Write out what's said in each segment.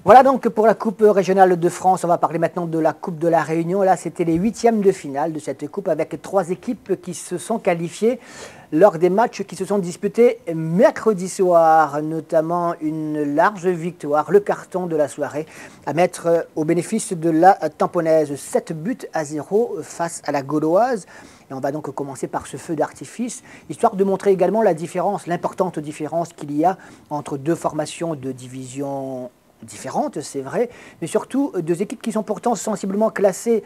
Voilà donc pour la Coupe régionale de France. On va parler maintenant de la Coupe de la Réunion. Là, c'était les huitièmes de finale de cette Coupe avec 3 équipes qui se sont qualifiées lors des matchs qui se sont disputés mercredi soir. Notamment une large victoire, le carton de la soirée, à mettre au bénéfice de la Tamponnaise. 7-0 face à la Gauloise. Et on va donc commencer par ce feu d'artifice, histoire de montrer également la différence, l'importante différence qu'il y a entre deux formations de division différentes, c'est vrai, mais surtout deux équipes qui sont pourtant sensiblement classées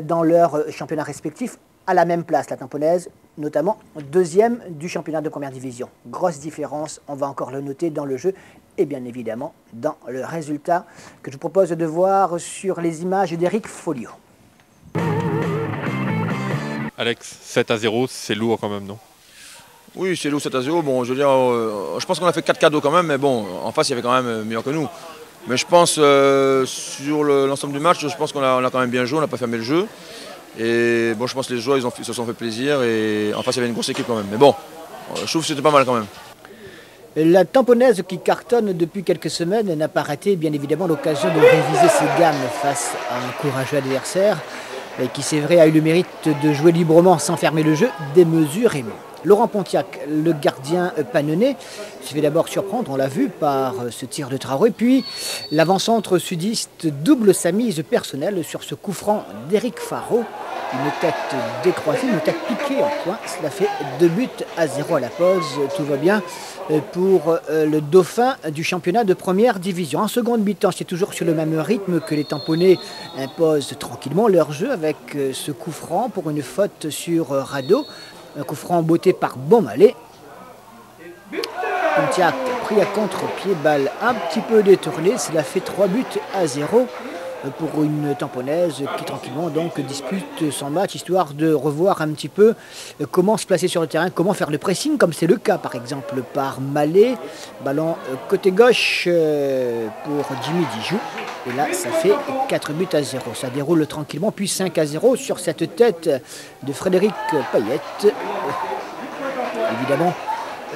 dans leur championnat respectif à la même place. La Tamponnaise, notamment deuxième du championnat de première division. Grosse différence, on va encore le noter dans le jeu et bien évidemment dans le résultat que je vous propose de voir sur les images d'Éric Folio. Alex, 7-0, c'est lourd quand même, non? Oui, c'est lourd 7-0. Bon, je veux dire, je pense qu'on a fait 4 cadeaux quand même, mais bon, en face, il y avait quand même meilleur que nous. Mais je pense, sur l'ensemble du match, je pense qu'on a quand même bien joué, on n'a pas fermé le jeu. Et bon, je pense que les joueurs, ils se sont fait plaisir. Et en face, il y avait une grosse équipe quand même. Mais bon, je trouve que c'était pas mal quand même. La Tamponnaise qui cartonne depuis quelques semaines n'a pas raté, bien évidemment, l'occasion de réviser ses gammes face à un courageux adversaire qui, c'est vrai, a eu le mérite de jouer librement sans fermer le jeu démesurément. Laurent Pontiac, le gardien panonnais, se fait d'abord surprendre, on l'a vu, par ce tir de Traoré. Puis l'avant-centre sudiste double sa mise personnelle sur ce coup franc d'Éric Faro. Une tête décroisée, une tête piquée en coin. Cela fait 2-0 à la pause. Tout va bien pour le dauphin du championnat de première division. En seconde mi-temps, c'est toujours sur le même rythme que les Tamponnais imposent tranquillement leur jeu avec ce coup franc pour une faute sur Rado. Un coup franc botté par Beaumalet. Pontiac pris à contre-pied, balle un petit peu détournée. Cela fait 3-0 pour une Tamponnaise qui tranquillement donc dispute son match, histoire de revoir un petit peu comment se placer sur le terrain, comment faire le pressing, comme c'est le cas par exemple par Mallet. Ballon côté gauche pour Jimmy Dijou. Et là, ça fait 4-0. Ça déroule tranquillement, puis 5-0 sur cette tête de Frédéric Payette. Évidemment,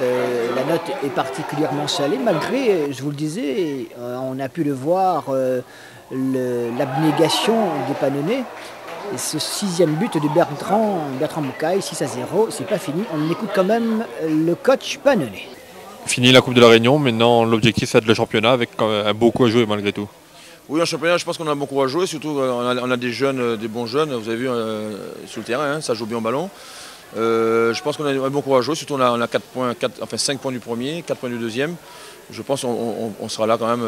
la note est particulièrement salée, malgré, je vous le disais, on a pu le voir, l'abnégation des Panonnais. Et ce 6e but de Bertrand Moukaï, 6-0, c'est pas fini. On écoute quand même le coach Panonnais. Fini la Coupe de la Réunion, maintenant l'objectif c'est de le championnat avec un beau coup à jouer malgré tout. Oui, en championnat, je pense qu'on a beaucoup à jouer, surtout on a des jeunes, des bons jeunes, vous avez vu sur le terrain, hein, ça joue bien au ballon. Je pense qu'on a beaucoup à jouer, surtout on a 5 points du premier, 4 points du deuxième. Je pense qu'on sera là quand même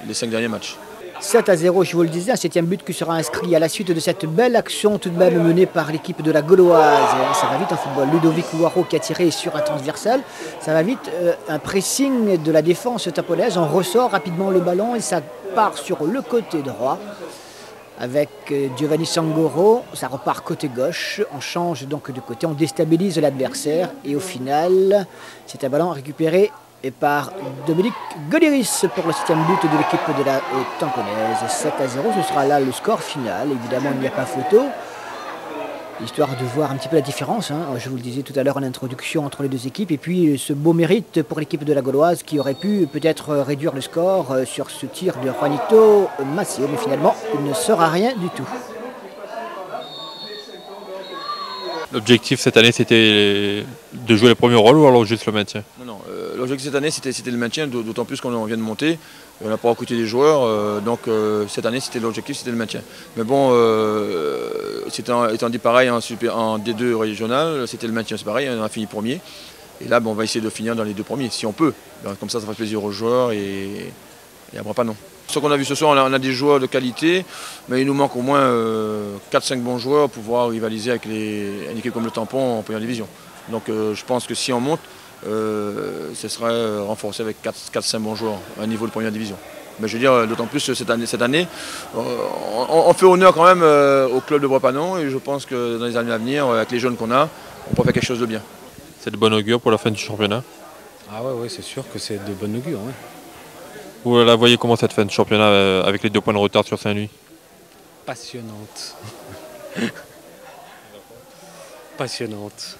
les 5 derniers matchs. 7-0, je vous le disais, un 7e but qui sera inscrit à la suite de cette belle action tout de même menée par l'équipe de la Gauloise. Ça va vite en football. Ludovic Ouaro qui a tiré sur un transversal. Ça va vite, un pressing de la défense tamponnaise. On ressort rapidement le ballon et ça part sur le côté droit. Avec Giovanni Sangoro, ça repart côté gauche. On change donc de côté, on déstabilise l'adversaire. Et au final, c'est un ballon récupéré et par Dominique Godiris pour le 7e but de l'équipe de la Tamponnaise. 7-0, ce sera là le score final. Évidemment, il n'y a pas photo. Histoire de voir un petit peu la différence, hein. Je vous le disais tout à l'heure en introduction entre les deux équipes. Et puis ce beau mérite pour l'équipe de la Gauloise qui aurait pu peut-être réduire le score sur ce tir de Juanito Maceo. Mais finalement, il ne sera rien du tout. L'objectif cette année c'était de jouer le premier rôle ou alors juste le maintien? Non, l'objectif cette année c'était le maintien, d'autant plus qu'on vient de monter. On n'a pas recruté des joueurs, donc cette année c'était l'objectif, c'était le maintien. Mais bon, étant dit pareil en D2 régional, c'était le maintien, c'est pareil, on a fini premier. Et là on va essayer de finir dans les 2 premiers, si on peut. Comme ça fera plaisir aux joueurs et après pas non. Ce qu'on a vu ce soir, on a des joueurs de qualité, mais il nous manque au moins 4-5 bons joueurs pour pouvoir rivaliser avec une équipe comme le Tampon en première division. Donc je pense que si on monte, ce serait renforcé avec 4-5 bons joueurs à un niveau de première division. Mais je veux dire, d'autant plus cette année on fait honneur quand même au club de Bretagne et je pense que dans les années à venir, avec les jeunes qu'on a, on peut faire quelque chose de bien. C'est de bon augure pour la fin du championnat? Ah ouais, c'est sûr que c'est de bon augure. Ouais. Vous la voyez comment cette fin de championnat avec les 2 points de retard sur Saint-Louis? Passionnante. Passionnante.